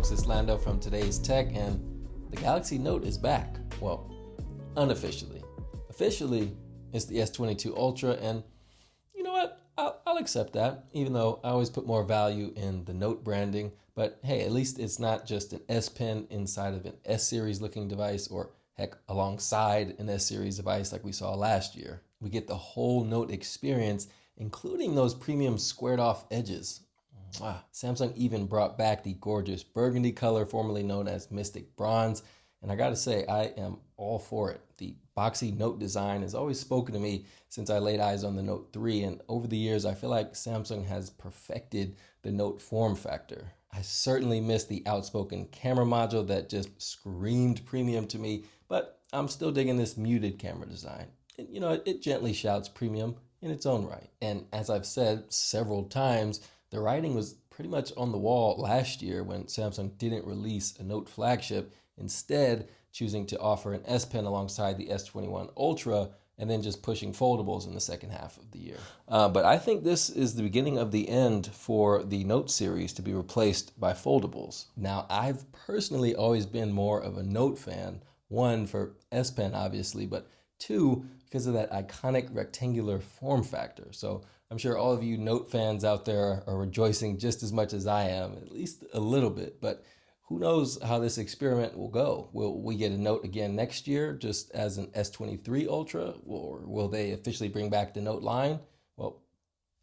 folks, it's Landon from Today's Tech, and the Galaxy Note is back. Well, unofficially. Officially, it's the S22 Ultra, and you know what? I'll accept that, even though I always put more value in the Note branding. But hey, at least it's not just an S Pen inside of an S-series looking device, or heck, alongside an S-series device like we saw last year. We get the whole Note experience, including those premium squared off edges. Samsung even brought back the gorgeous burgundy color, formerly known as Mystic Bronze. And I gotta say, I am all for it. The boxy Note design has always spoken to me since I laid eyes on the Note 3. And over the years, I feel like Samsung has perfected the Note form factor. I certainly miss the outspoken camera module that just screamed premium to me, but I'm still digging this muted camera design. And, it gently shouts premium in its own right. And as I've said several times, the writing was pretty much on the wall last year when Samsung didn't release a Note flagship, instead choosing to offer an S Pen alongside the S21 Ultra and then just pushing foldables in the second half of the year. But I think this is the beginning of the end for the Note series to be replaced by foldables. Now, I've personally always been more of a Note fan, one for S Pen obviously, but two, because of that iconic rectangular form factor. So I'm sure all of you Note fans out there are rejoicing just as much as I am, at least a little bit. But who knows how this experiment will go? Will we get a Note again next year just as an S23 Ultra? Or will they officially bring back the Note line? Well,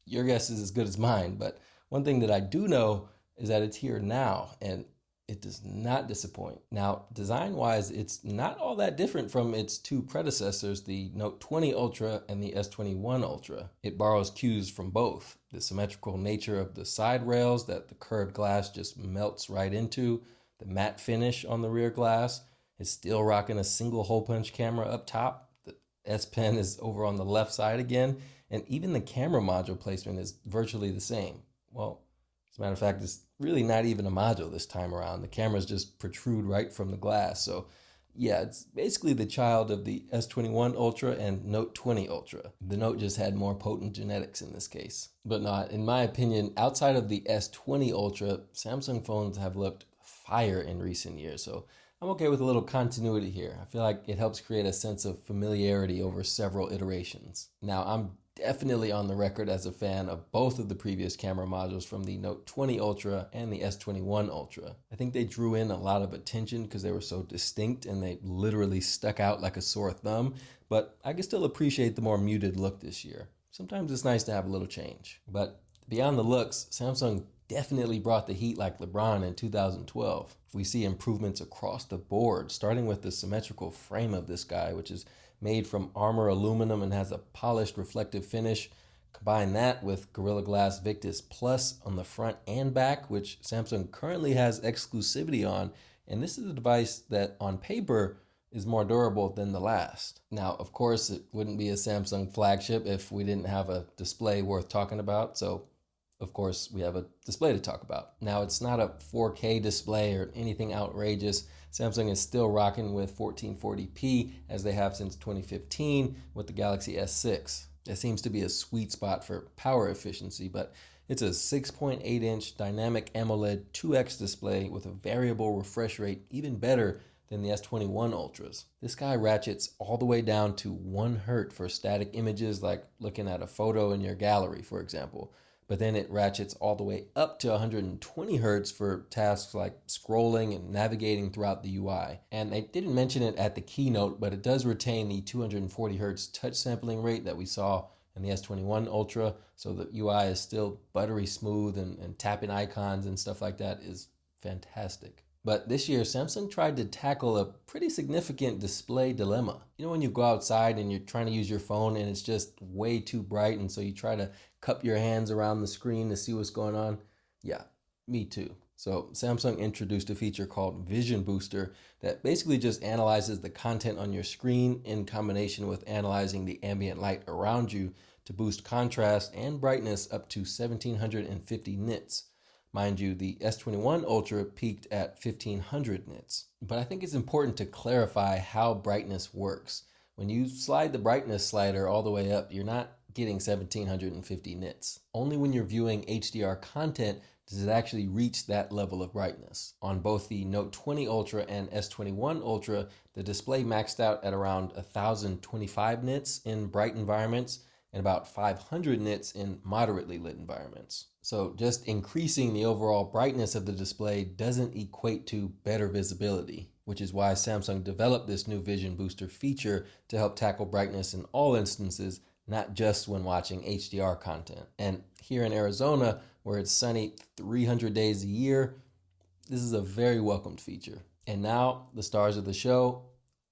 your guess is as good as mine. But one thing that I do know is that it's here now, and it does not disappoint. Now, design-wise, it's not all that different from its two predecessors, the Note 20 Ultra and the S21 Ultra. It borrows cues from both. The symmetrical nature of the side rails that the curved glass just melts right into, the matte finish on the rear glass. It's still rocking a single hole punch camera up top. The S Pen is over on the left side again, and even the camera module placement is virtually the same. Well, as a matter of fact, it's really not even a module this time around. The cameras just protrude right from the glass. So yeah, it's basically the child of the S21 Ultra and Note 20 Ultra. The Note just had more potent genetics in this case. But no, in my opinion, outside of the S20 Ultra, Samsung phones have looked fire in recent years. So I'm okay with a little continuity here. I feel like it helps create a sense of familiarity over several iterations. Now, I'm definitely on the record as a fan of both of the previous camera modules from the Note 20 Ultra and the S21 Ultra. I think they drew in a lot of attention because they were so distinct and they literally stuck out like a sore thumb, but I can still appreciate the more muted look this year. Sometimes it's nice to have a little change. But beyond the looks, Samsung definitely brought the heat like LeBron in 2012. We see improvements across the board, starting with the symmetrical frame of this guy, which is made from armor aluminum and has a polished reflective finish. Combine that with Gorilla Glass Victus Plus on the front and back, which Samsung currently has exclusivity on. And this is a device that on paper is more durable than the last. Now, of course, it wouldn't be a Samsung flagship if we didn't have a display worth talking about. So of course, we have a display to talk about. Now, it's not a 4K display or anything outrageous. Samsung is still rocking with 1440p as they have since 2015 with the Galaxy S6. That seems to be a sweet spot for power efficiency, but it's a 6.8-inch dynamic AMOLED 2X display with a variable refresh rate even better than the S21 Ultras. This guy ratchets all the way down to 1 Hz for static images like looking at a photo in your gallery, for example. But then it ratchets all the way up to 120 Hz for tasks like scrolling and navigating throughout the UI. And they didn't mention it at the keynote, but it does retain the 240 Hz touch sampling rate that we saw in the S21 Ultra. So the UI is still buttery smooth, and tapping icons and stuff like that is fantastic. But this year, Samsung tried to tackle a pretty significant display dilemma. When you go outside and you're trying to use your phone and it's just way too bright, and so you try to cup your hands around the screen to see what's going on? Yeah, me too. So Samsung introduced a feature called Vision Booster that basically just analyzes the content on your screen in combination with analyzing the ambient light around you to boost contrast and brightness up to 1750 nits. Mind you, the S21 Ultra peaked at 1500 nits. But I think it's important to clarify how brightness works. When you slide the brightness slider all the way up, you're not getting 1750 nits. Only when you're viewing HDR content does it actually reach that level of brightness. On both the Note 20 Ultra and S21 Ultra, the display maxed out at around 1025 nits in bright environments and about 500 nits in moderately lit environments. So just increasing the overall brightness of the display doesn't equate to better visibility, which is why Samsung developed this new Vision Booster feature to help tackle brightness in all instances, not just when watching HDR content. And here in Arizona, where it's sunny 300 days a year, this is a very welcomed feature. And now, the stars of the show,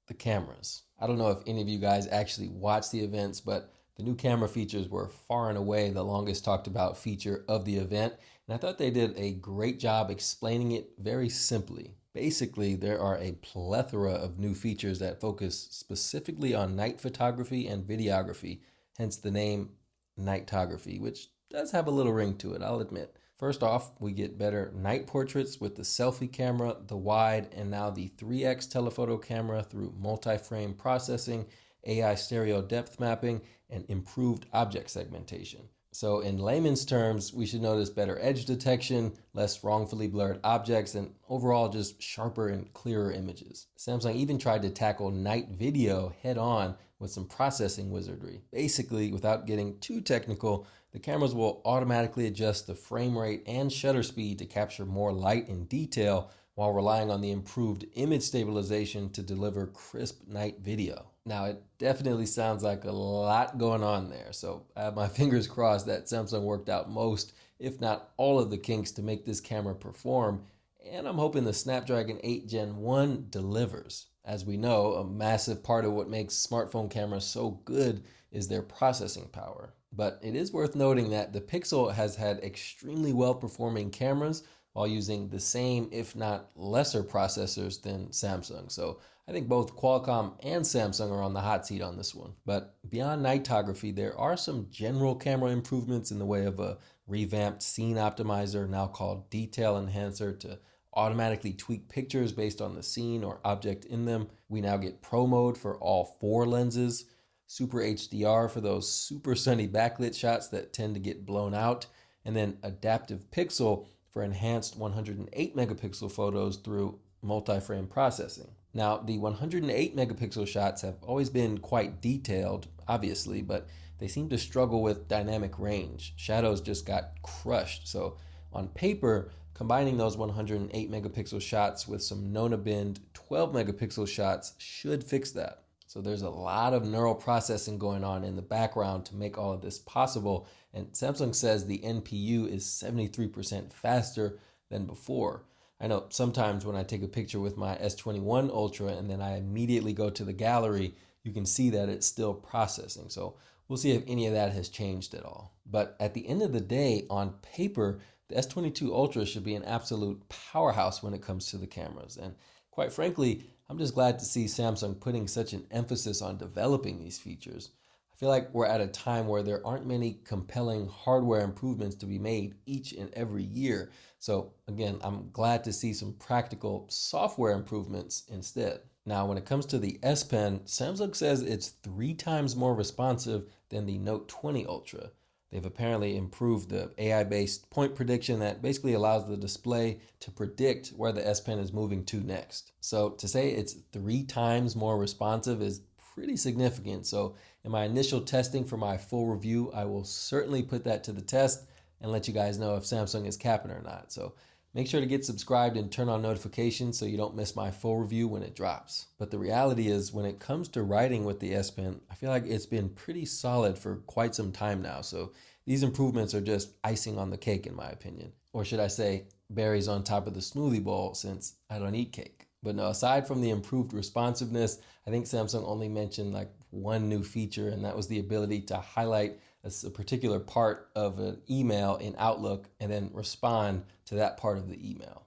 the cameras. I don't know if any of you guys actually watched the events, but the new camera features were far and away the longest talked about feature of the event, and I thought they did a great job explaining it very simply. Basically, there are a plethora of new features that focus specifically on night photography and videography, hence the name Nightography, which does have a little ring to it, I'll admit. First off, we get better night portraits with the selfie camera, the wide, and now the 3x telephoto camera through multi-frame processing, AI stereo depth mapping, and improved object segmentation. So in layman's terms, we should notice better edge detection, less wrongfully blurred objects, and overall just sharper and clearer images. Samsung even tried to tackle night video head on with some processing wizardry. Basically, without getting too technical, the cameras will automatically adjust the frame rate and shutter speed to capture more light and detail while relying on the improved image stabilization to deliver crisp night video. Now, it definitely sounds like a lot going on there, so I have my fingers crossed that Samsung worked out most, if not all of the kinks to make this camera perform, and I'm hoping the Snapdragon 8 Gen 1 delivers. As we know, a massive part of what makes smartphone cameras so good is their processing power. But it is worth noting that the Pixel has had extremely well-performing cameras while using the same, if not lesser processors than Samsung. So I think both Qualcomm and Samsung are on the hot seat on this one. But beyond nightography, there are some general camera improvements in the way of a revamped scene optimizer, now called Detail Enhancer, to automatically tweak pictures based on the scene or object in them. We now get Pro Mode for all 4 lenses, Super HDR for those super sunny backlit shots that tend to get blown out, and then Adaptive Pixel for enhanced 108 megapixel photos through multi-frame processing. Now, the 108 megapixel shots have always been quite detailed, obviously, but they seem to struggle with dynamic range. Shadows just got crushed. So on paper, combining those 108 megapixel shots with some Nona Bend 12 megapixel shots should fix that. So there's a lot of neural processing going on in the background to make all of this possible. And Samsung says the NPU is 73% faster than before. I know sometimes when I take a picture with my S21 Ultra and then I immediately go to the gallery, you can see that it's still processing. So we'll see if any of that has changed at all. But at the end of the day, on paper, the S22 Ultra should be an absolute powerhouse when it comes to the cameras. And quite frankly, I'm just glad to see Samsung putting such an emphasis on developing these features. I feel like we're at a time where there aren't many compelling hardware improvements to be made each and every year. So again, I'm glad to see some practical software improvements instead. Now, when it comes to the S Pen, Samsung says it's 3 times more responsive than the Note 20 Ultra. They've apparently improved the AI-based point prediction that basically allows the display to predict where the S Pen is moving to next. So to say it's 3 times more responsive is pretty significant. So in my initial testing for my full review, I will certainly put that to the test and let you guys know if Samsung is capping or not. So make sure to get subscribed and turn on notifications so you don't miss my full review when it drops. But the reality is, when it comes to writing with the S Pen, I feel like it's been pretty solid for quite some time now. So these improvements are just icing on the cake, in my opinion. Or should I say, berries on top of the smoothie bowl, since I don't eat cake. But no, aside from the improved responsiveness, I think Samsung only mentioned like one new feature, and that was the ability to highlight a particular part of an email in Outlook and then respond to that part of the email.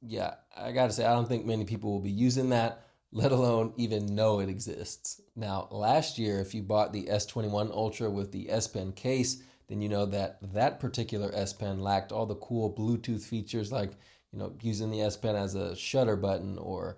Yeah, I gotta say, I don't think many people will be using that, let alone even know it exists. Now, last year, if you bought the S21 Ultra with the S Pen case, then you know that that particular S Pen lacked all the cool Bluetooth features like, using the S Pen as a shutter button or,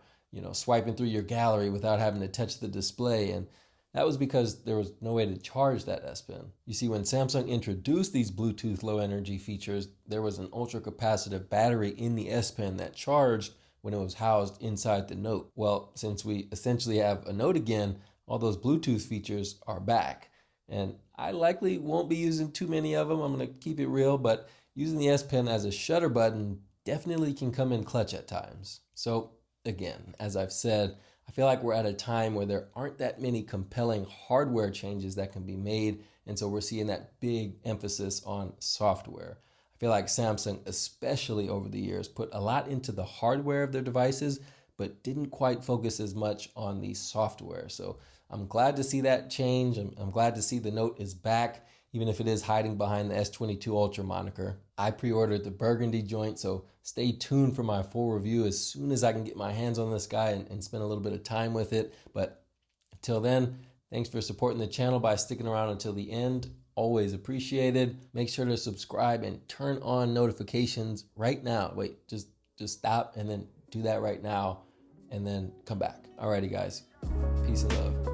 swiping through your gallery without having to touch the display. And That was because there was no way to charge that S Pen. You see, when Samsung introduced these Bluetooth low energy features, there was an ultra capacitive battery in the S Pen that charged when it was housed inside the Note. Well, since we essentially have a Note again, all those Bluetooth features are back. And I likely won't be using too many of them. I'm gonna keep it real, but using the S Pen as a shutter button definitely can come in clutch at times. So again, as I've said, I feel like we're at a time where there aren't that many compelling hardware changes that can be made, and so we're seeing that big emphasis on software. I feel like Samsung, especially over the years, put a lot into the hardware of their devices, but didn't quite focus as much on the software. So I'm glad to see that change. I'm glad to see the Note is back, even if it is hiding behind the S22 Ultra moniker. I pre-ordered the burgundy joint, so stay tuned for my full review as soon as I can get my hands on this guy and spend a little bit of time with it. But until then, thanks for supporting the channel by sticking around until the end. Always appreciated. Make sure to subscribe and turn on notifications right now. Wait, just stop and then do that right now and then come back. Alrighty guys, peace and love.